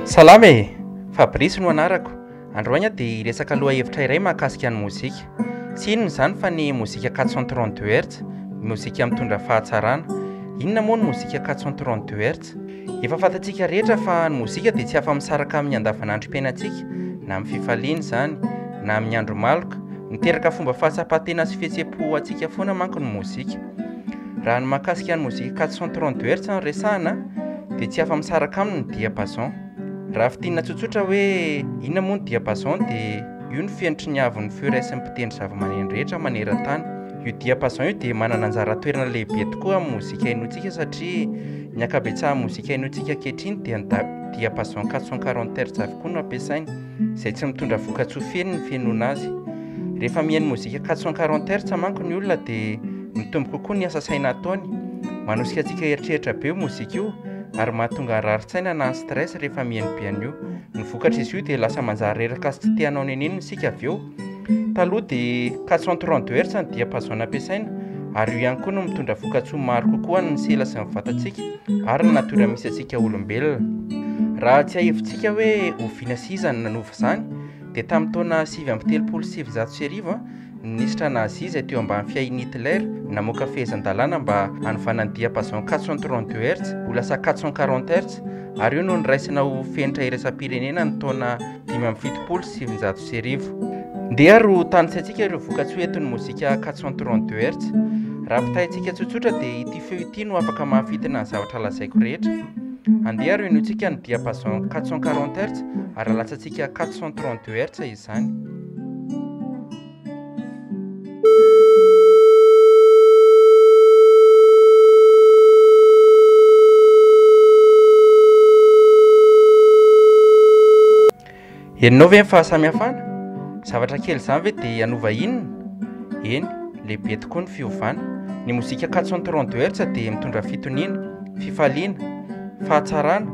Salama e! Fabrice no anarako. Androany dia resaka lohahevitra iray mahakasika ny mozika. Tsy inona izany fa ny mozika 432 Hz, mozika mitondra fahatsarana. Inona moa ny mozika 432 Hz? Efa fantatsika rehetra fa ny mozika dia tsy afa-misaraka amin'ny andavanandrom-piainantsika, na amin'ny fifaliana izany, na amin'ny andro maloka. Miteraka fomba fahasapatena sy fihetseham-po antsika foana manko ny mozika. Raha ny mahakasika ny mozika 432 Hz no resahana, dia tsy afa-misaraka aminy ny diapason. Raha fitinana tsotsotra hoe inona moa ny diapason dia io ny fenitry ny avon'ny feo iraisin'ny mpitendry zava-maneno rehetra maneran-tany. Io diapason io dia manana anjara toerana lehibe tokoa amin'ny mozika hainoantsika satria ny ankabetsahan'ny mozika hainoantsika ankehitriny dia ny diapason 440 Hz avokoa no ampiasainy, izay tsy mitondra voka-tsofeny ny fihainoana azy. Rehefa mihaino mozika 440 Hz manko ny olona dia mitombo kokoa ny asa saina ataony. Manosika antsika eritreritra be io mozika io ary mahatonga rarin-tsaina na stress rehefa mihaino be an'io. Ny vokatra izy io dia lasa manjary reraka sy tsy te-hanao nenenina isika avy eo. Taloha dia 432 Hz ny diapason ampiasaina ary io ihany koa no mitondra voka-tsoa maro kokoa ny sela sy ny vatantsika ary ny natiora misy antsika olombelona. Raha tsy ahevitsika hoe oviana sy iza ny nanova izany dia tamin'ny taona 1970 Ministra nazi izay teo ambany fiain'i Hitler namoaka fehezan-dalàna mba hanovanany diapason 432 Hz ho lasa 440 Hz ary io no niraisina ho fenitra iraisam-pirenena ny taona 1970. Ndeha ro tanitsaintsika ireo voka-tsoa entin'ny mozika 432 Hz. Raha mpitahintsika tsotsotra dia ity feo ity no afaka mahafitina ny zavatra lazaiko rehetra. Andeha ro inoantsika ny diapason 440 Hz ary latsantsika 432 Hz izany. Henonao ve ny fahasamihafana? Zavatra kely izany ve dia hanova inona? Eny, lehibe tokoa ny fiovana. Ny mozika 432 Hz dia mitondra fitoniana, fifaliana, fahatsarana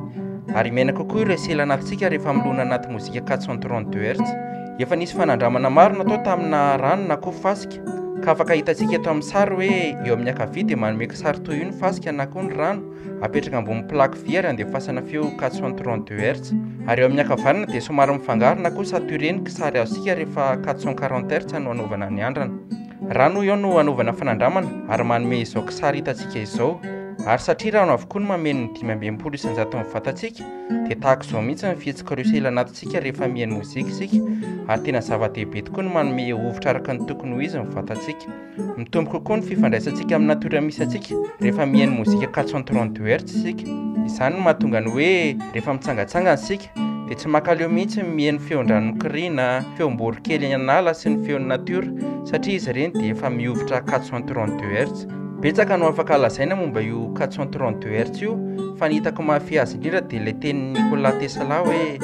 ary miaina kokoa ireo sela anatintsika rehefa milona anaty mozika 432 Hz. Efa nisy fanandramana maro natao tamina rano na koa fasika, ka afaka hitantsika eto amin'ny sary hoe eo amin'ny ankavia dia manome sary toy io ny fasika na koa ny rano apetraka ambony plaque vy ary andefasana feo 432 Hz. Ary eo amin'ny ankavanana dia somary mifangaro na koa saturé ny sary azontsika rehefa 440 Hz no anaovana ny andrana. Rano io no anaovana fanandramana ary manome izao sary hitantsika izao. Ary satria rano avokoa no mameno ny 520 isan-jato amin'ny vatantsika dia tahaka izao mihitsy ny fihetsika ireo sela anatintsika rehefa mihaino mozika isika ary tena zava-dehibe tokoa no manome hevitra araka ny tokony ho izy ny vatantsika. Mitombo kokoa ny fifandraisantsika amin'ny natiora misy antsika rehefa mihaino mozika 432 Hz isika. Izany no mahatonga ny hoe rehefa mitsangatsangana isika dia tsy mankaleo mihitsy mihaino feon-drano mikoriana, feom-borokely an'ala sy ny feon'ny natiora satria izy ireny dia efa mihovitra 432 Hz. Betsaka no afaka lazaina momba io 432 Hz io fa ny hitako mahafy azy indrindra dia ilay tenin'ny Nikola Tesla hoe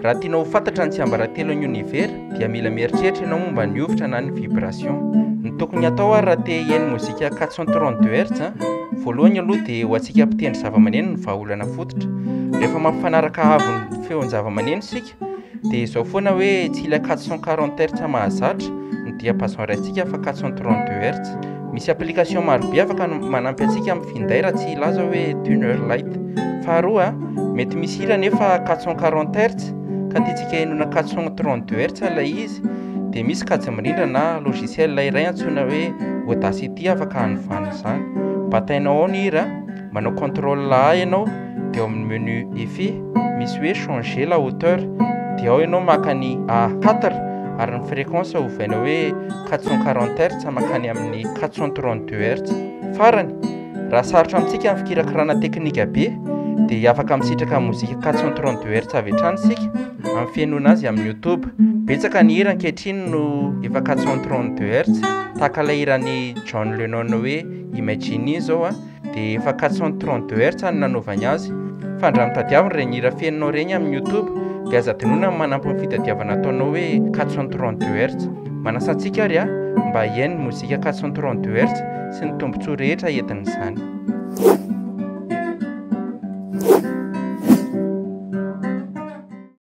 raha tianao ho fantatra ny tsy ambaratelo ny univers dia mila mieritreritra ianao momba ny hovitra na ny vibration. Ny tokony atao ary raha te hihaino mozika 432 Hz voalohany aloha dia ho antsika mpitendry zava-maneno ny vahaolana fototra. Rehefa mampifanaraka havon'ny feon'ny zava-maneno isika dia izao foana hoe tsy ilay 440 Hz mahazatra ny diapason raintsika fa 432 Hz. Misy application maro be afaka manampy antsika amin'ny finday raha tsy ilaza hoe tuner light. Faharoa, mety misy hira nefa 440 Hz ka tiantsika hainoana 432 Hz ilay izy dia misy kajy mirindra na logiciel iray antsoina hoe Audacity afaka hanovana izany. Batainao ao ny hira, manao contrôle A ianao dia ao amin'ny menu effet misy hoe changer la hauteur dia ao ianao maka ny A4 ary ny fréquence ovaina hoe 440 Hz makany amin'ny 432 Hz. Farany, raha sarotra amintsika amin'ny fikirakirana teknika be dia afaka misitraka mozika 432 Hz avy hatrany isika amin'ny fihainoana azy amin'ny YouTube. Betsaka ny hira ankehitriny no efa 432 Hz, tahaka ilay hiran'ny John Lennon hoe Imagine izao dia efa 432 Hz no nanaovany azy. Fa raha mitadiavina ireny hira fihainonao ireny amin'ny YouTube dia aza dinona manampy ny fitadiavana ataonao hoe 432 Hz. Manasa antsika ary mba hihaino mozika 432 Hz sy ny tombontsoa rehetra entin'izany.